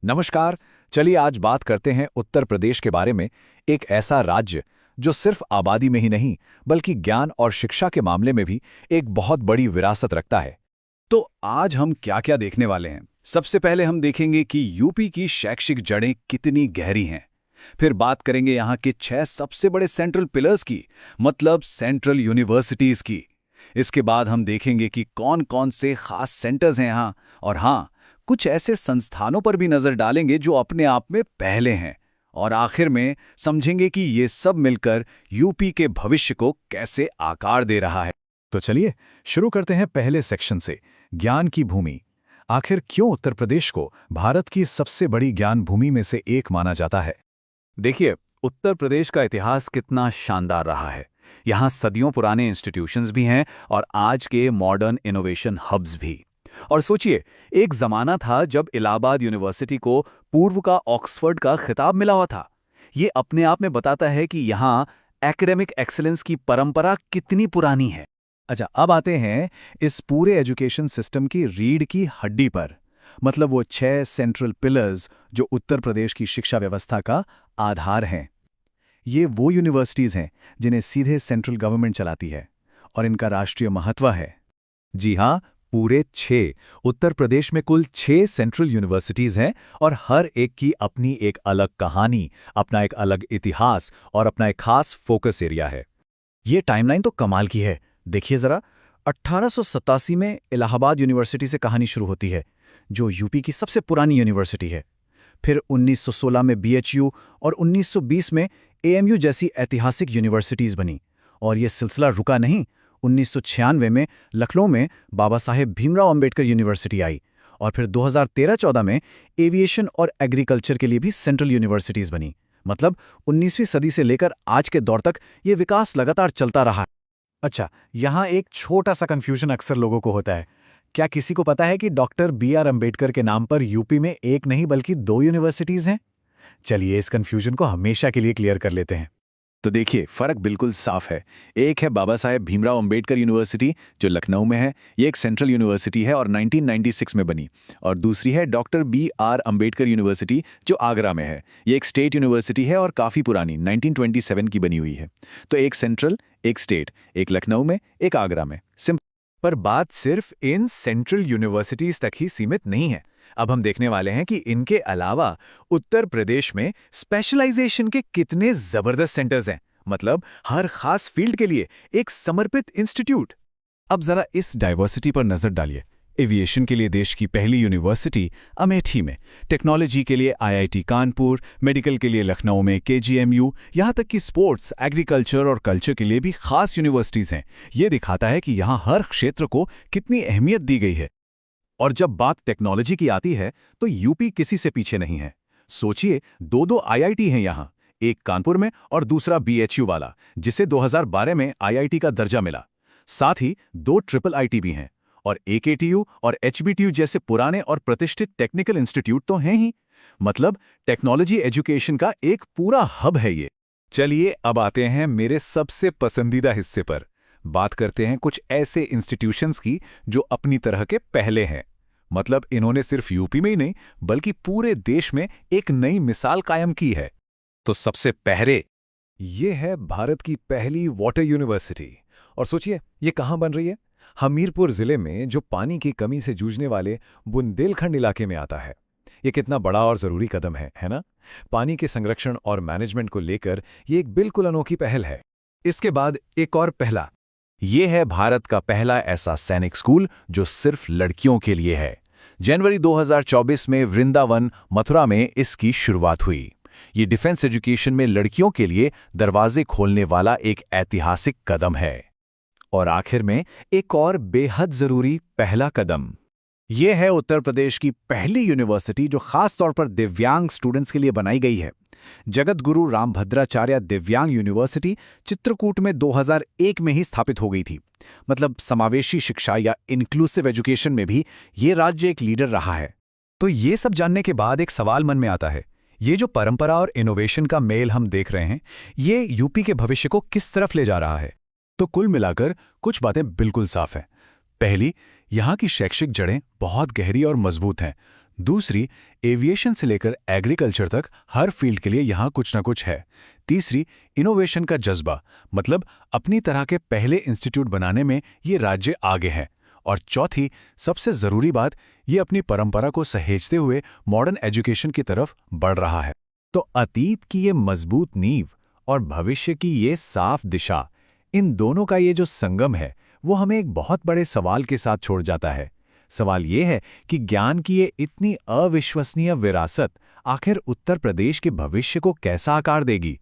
नमस्कार। चलिए आज बात करते हैं उत्तर प्रदेश के बारे में। एक ऐसा राज्य जो सिर्फ आबादी में ही नहीं बल्कि ज्ञान और शिक्षा के मामले में भी एक बहुत बड़ी विरासत रखता है। तो आज हम क्या-क्या देखने वाले हैं। सबसे पहले हम देखेंगे कि यूपी की शैक्षिक जड़ें कितनी गहरी हैं। फिर बात करेंगे यहाँ के 6 सबसे बड़े सेंट्रल पिलर्स की, मतलब सेंट्रल यूनिवर्सिटीज की। इसके बाद हम देखेंगे कि कौन-कौन से खास सेंटर्स हैं यहाँ, और हाँ, कुछ ऐसे संस्थानों पर भी नजर डालेंगे जो अपने आप में पहले हैं। और आखिर में समझेंगे कि ये सब मिलकर यूपी के भविष्य को कैसे आकार दे रहा है। तो चलिए शुरू करते हैं पहले सेक्शन से, ज्ञान की भूमि। आखिर क्यों उत्तर प्रदेश को भारत की सबसे बड़ी ज्ञान भूमि में से एक माना जाता है? देखिए, उत्तर प्रदेश का इतिहास कितना शानदार रहा है। यहाँ सदियों पुराने इंस्टीट्यूशंस भी हैं और आज के मॉडर्न इनोवेशन हब्स भी। और सोचिए, एक जमाना था जब इलाहाबाद यूनिवर्सिटी को पूर्व का ऑक्सफोर्ड का खिताब मिला हुआ था। ये अपने आप में बताता है कि यहाँ एकेडमिक एक्सीलेंस की परंपरा कितनी पुरानी है। अच्छा, अब आते हैं इस पूरे एजुकेशन सिस्टम की रीढ़ की हड्डी पर, मतलब वो 6 सेंट्रल पिलर्स जो उत्तर प्रदेश की शिक्षा व्यवस्था का आधार हैं। ये वो यूनिवर्सिटीज़ हैं जिन्हें सीधे सेंट्रल गवर्नमेंट चलाती है और इनका राष्ट्रीय महत्व है। जी हाँ, पूरे 6। उत्तर प्रदेश में कुल 6 सेंट्रल यूनिवर्सिटीज़ हैं और हर एक की अपनी एक अलग कहानी, अपना एक अलग इतिहास और अपना एक खास फोकस एरिया है। ये टाइमलाइन तो कमाल की है। देखिए ज़रा, 1887 में इलाहाबाद यूनिवर्सिटी से कहानी शुरू होती है, जो यूपी की सबसे पुरानी यूनिवर्सिटी है। फिर 1916 में बीएचयू और 1920 में एएमयू जैसी ऐतिहासिक यूनिवर्सिटीज़ बनी। और ये सिलसिला रुका नहीं। 1996 में लखनऊ में बाबा साहेब भीमराव अंबेडकर यूनिवर्सिटी आई और फिर 2013-14 में एविएशन और एग्रीकल्चर के लिए भी सेंट्रल यूनिवर्सिटीज़ बनी। मतलब 19वीं सदी से लेकर आज के दौर तक ये विकास लगातार चलता रहा है। अच्छा, यहाँ एक छोटा सा कन्फ्यूजन अक्सर लोगों को होता है। क्या किसी को पता है कि डॉक्टर बी.आर. अंबेडकर के नाम पर यूपी में एक नहीं बल्कि 2 यूनिवर्सिटीज़ हैं? चलिए इस कन्फ्यूजन को हमेशा के लिए क्लियर कर लेते हैं। तो देखिए, फर्क बिल्कुल साफ है। एक है बाबा साहेब भीमराव अंबेडकर यूनिवर्सिटी जो लखनऊ में है, ये एक सेंट्रल यूनिवर्सिटी है और 1996 में बनी। और दूसरी है डॉक्टर बी.आर. अंबेडकर यूनिवर्सिटी जो आगरा में है। ये एक स्टेट यूनिवर्सिटी है और काफ़ी पुरानी, 1927 की बनी हुई है। तो एक सेंट्रल, एक स्टेट, एक लखनऊ में, एक आगरा में। पर बात सिर्फ इन सेंट्रल यूनिवर्सिटीज तक ही सीमित नहीं है। अब हम देखने वाले हैं कि इनके अलावा उत्तर प्रदेश में स्पेशलाइजेशन के कितने जबरदस्त सेंटर्स हैं, मतलब हर खास फील्ड के लिए एक समर्पित इंस्टीट्यूट। अब जरा इस डाइवर्सिटी पर नजर डालिए। एविएशन के लिए देश की पहली यूनिवर्सिटी अमेठी में, टेक्नोलॉजी के लिए आईआईटी कानपुर, मेडिकल के लिए लखनऊ में केजीएमयू, यहाँ तक कि स्पोर्ट्स, एग्रीकल्चर और कल्चर के लिए भी खास यूनिवर्सिटीज़ हैं। ये दिखाता है कि यहाँ हर क्षेत्र को कितनी अहमियत दी गई है। और जब बात टेक्नोलॉजी की आती है तो यूपी किसी से पीछे नहीं है। सोचिए, 2 आईआईटी हैं यहाँ, एक कानपुर में और दूसरा बीएचयू वाला, जिसे 2012 में आईआईटी का दर्जा मिला। साथ ही 2 ट्रिपल आईटी भी हैं और एकेटीयू और एचबीटीयू जैसे पुराने और प्रतिष्ठित टेक्निकल इंस्टीट्यूट तो हैं ही। मतलब टेक्नोलॉजी एजुकेशन का एक पूरा हब है ये। चलिए अब आते हैं मेरे सबसे पसंदीदा हिस्से पर। बात करते हैं कुछ ऐसे इंस्टीट्यूशंस की जो अपनी तरह के पहले हैं। मतलब इन्होंने सिर्फ यूपी में ही नहीं बल्कि पूरे देश में एक नई मिसाल कायम की है। तो सबसे पहले ये है भारत की पहली वाटर यूनिवर्सिटी। और सोचिए, ये कहाँ बन रही है? हमीरपुर जिले में, जो पानी की कमी से जूझने वाले बुंदेलखंड इलाके में आता है। ये कितना बड़ा और जरूरी कदम है ना? पानी के संरक्षण और मैनेजमेंट को लेकर ये एक बिल्कुल अनोखी पहल है। इसके बाद एक और पहला, ये है भारत का पहला ऐसा सैनिक स्कूल जो सिर्फ लड़कियों के लिए है। जनवरी 2024 में वृंदावन, मथुरा में इसकी शुरुआत हुई। ये डिफेंस एजुकेशन में लड़कियों के लिए दरवाजे खोलने वाला एक ऐतिहासिक कदम है। और आखिर में एक और बेहद जरूरी पहला कदम, ये है उत्तर प्रदेश की पहली यूनिवर्सिटी जो खास तौर पर दिव्यांग स्टूडेंट्स के लिए बनाई गई है। जगत गुरु रामभद्राचार्य दिव्यांग यूनिवर्सिटी चित्रकूट में 2001 में ही स्थापित हो गई थी। मतलब समावेशी शिक्षा या इंक्लूसिव एजुकेशन में भी ये राज्य एक लीडर रहा है। तो ये सब जानने के बाद एक सवाल मन में आता है, ये जो परंपरा और इनोवेशन का मेल हम देख रहे हैं, ये यूपी के भविष्य को किस तरफ ले जा रहा है? तो कुल मिलाकर कुछ बातें बिल्कुल साफ हैं। पहली, यहाँ की शैक्षिक जड़ें बहुत गहरी और मजबूत हैं। दूसरी, एविएशन से लेकर एग्रीकल्चर तक हर फील्ड के लिए यहाँ कुछ ना कुछ है। तीसरी, इनोवेशन का जज्बा, मतलब अपनी तरह के पहले इंस्टीट्यूट बनाने में ये राज्य आगे है। और चौथी, सबसे जरूरी बात, ये अपनी परंपरा को सहेजते हुए मॉडर्न एजुकेशन की तरफ बढ़ रहा है। तो अतीत की ये मजबूत नींव और भविष्य की ये साफ दिशा, इन दोनों का ये जो संगम है, वो हमें एक बहुत बड़े सवाल के साथ छोड़ जाता है। सवाल ये है कि ज्ञान की ये इतनी अविश्वसनीय विरासत आखिर उत्तर प्रदेश के भविष्य को कैसा आकार देगी।